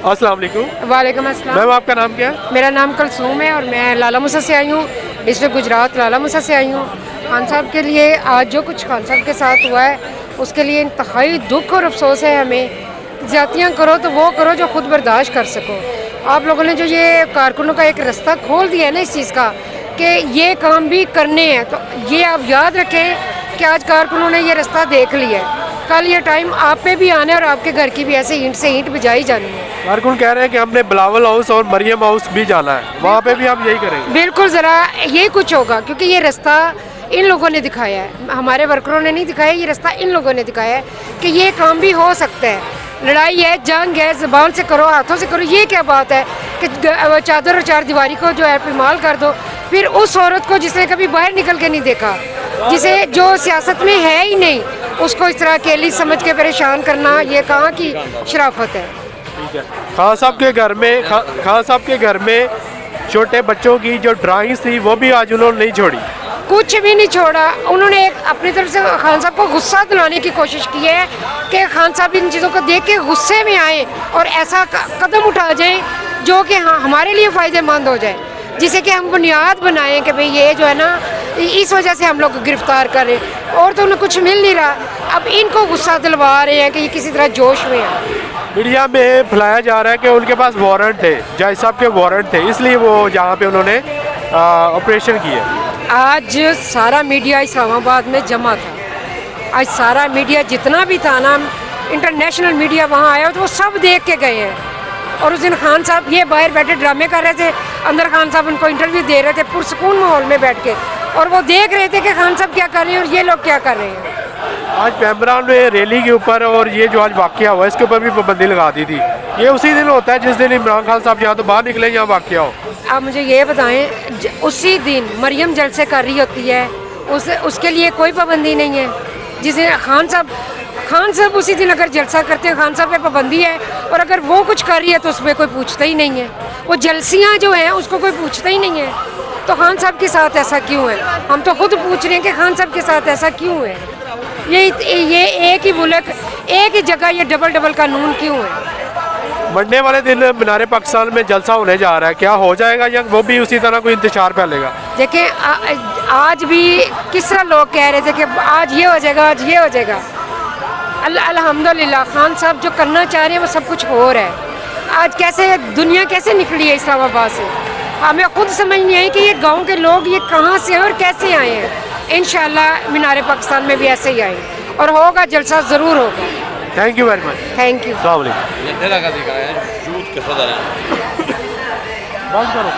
अस्सलाम वालेकुम। वालेकुम अस्सलाम। मैम आपका नाम क्या है? मेरा नाम कलसूम है और मैं लाला मूसा से आई हूँ। डिस्ट्रिक्ट गुजरात लाला मूसा से आई हूँ। खान साहब के लिए आज जो कुछ खान साहब के साथ हुआ है उसके लिए इंतहाई दुख और अफसोस है हमें। ज़्यादतियाँ करो तो वो करो जो खुद बर्दाश्त कर सको। आप लोगों ने जो ये कारकुनों का एक रास्ता खोल दिया है ना इस चीज़ का कि ये काम भी करने हैं, तो ये आप याद रखें कि आज कारकुनों ने ये रास्ता देख लिया है। कल ये टाइम आप पे भी आना है और आपके घर की भी ऐसे ईंट से ईंट बजाई जानी है। कारकुन कह रहे हैं कि हमने बिलावल हाउस और मरियम हाउस भी जाना है, वहाँ पे भी हम यही करेंगे। बिल्कुल, ज़रा ये कुछ होगा क्योंकि ये रास्ता इन लोगों ने दिखाया है, हमारे वर्करों ने नहीं दिखाया। ये रास्ता इन लोगों ने दिखाया है कि ये काम भी हो सकता है। लड़ाई है, जंग है, ज़बान से करो, हाथों से करो। ये क्या बात है कि चादर और चार दीवारी को जो है पामाल कर दो। फिर उस औरत को जिसने कभी बाहर निकल के नहीं देखा, जिसे जो सियासत में है ही नहीं, उसको इस तरह अकेली समझ के परेशान करना, ये कहाँ की शराफत है। ठीक है। खान साहब के घर में खान साहब के घर में छोटे बच्चों की जो ड्राइंग्स थी वो भी आज उन्होंने नहीं छोड़ी। कुछ भी नहीं छोड़ा। उन्होंने एक अपनी तरफ से खान साहब को गुस्सा दिलाने की कोशिश की है कि खान साहब इन चीज़ों को देख के गुस्से में आए और ऐसा कदम उठा जाए जो कि हाँ हमारे लिए फ़ायदेमंद हो जाए, जिसे कि हम बुनियाद बनाएं कि भाई ये जो है ना इस वजह से हम लोग गिरफ्तार कर रहे हैं। और तो उन्हें कुछ मिल नहीं रहा, अब इनको गुस्सा दिलवा रहे हैं कि ये किसी तरह जोश में है। मीडिया में फैलाया जा रहा है कि उनके पास वारंट थे, जज साहब के वारंट थे, इसलिए वो जहाँ पे उन्होंने ऑपरेशन किया। आज सारा मीडिया इस्लामाबाद में जमा था। आज सारा मीडिया जितना भी था ना, इंटरनेशनल मीडिया वहाँ आया तो वो सब देख के गए हैं। और उस दिन खान साहब ये बाहर बैठे ड्रामे कर रहे थे, अंदर खान साहब उनको इंटरव्यू दे रहे थे पुरसकून माहौल में बैठ के, और वो देख रहे थे कि खान साहब क्या कर रहे हैं और ये लोग क्या कर रहे हैं। आज पैमरान में रैली के ऊपर और ये जो आज वाक़या हुआ इसके ऊपर भी पाबंदी लगा दी थी। ये उसी दिन होता है जिस दिन इमरान खान साहब यहाँ तो बाहर निकले, यहाँ वाक़या हो। आप मुझे ये बताएं, उसी दिन मरियम जलसे कर रही होती है, उसके लिए कोई पाबंदी नहीं है। जिसे खान साहब उसी दिन अगर जलसा करते हैं, खान साहब पे पाबंदी है, और अगर वो कुछ कर रही है तो उसमें कोई पूछता ही नहीं है। वो जलसियाँ जो हैं उसको कोई पूछता ही नहीं है। तो खान साहब के साथ ऐसा क्यों है? हम तो खुद पूछ रहे हैं कि खान साहब के साथ ऐसा क्यों है? ये एक ही मुल्क, एक ही जगह, ये डबल कानून क्यों है? मंडे वाले दिन मीनार पाकिस्तान में जलसा होने जा रहा है, क्या हो जाएगा या वो भी उसी तरह कोई इंतजार फैलेगा? देखिए, आज भी किस तरह लोग कह रहे थे कि आज ये हो जाएगा, आज ये हो जाएगा। अल्हम्दुलिल्लाह खान साहब जो करना चाह रहे हैं वो सब कुछ हो रहा है। आज कैसे दुनिया कैसे निकली है इस्लामाबाद से, हमें खुद समझ नहीं आई कि ये गांव के लोग ये कहाँ से हैं और कैसे आए हैं। इंशाल्लाह मीनार पाकिस्तान में भी ऐसे ही आए और होगा, जलसा ज़रूर होगा। Thank you very much. Thank you. अस्सलाम वालेकुम। ये का दिखा है, जूत के सदर है। बंद करो।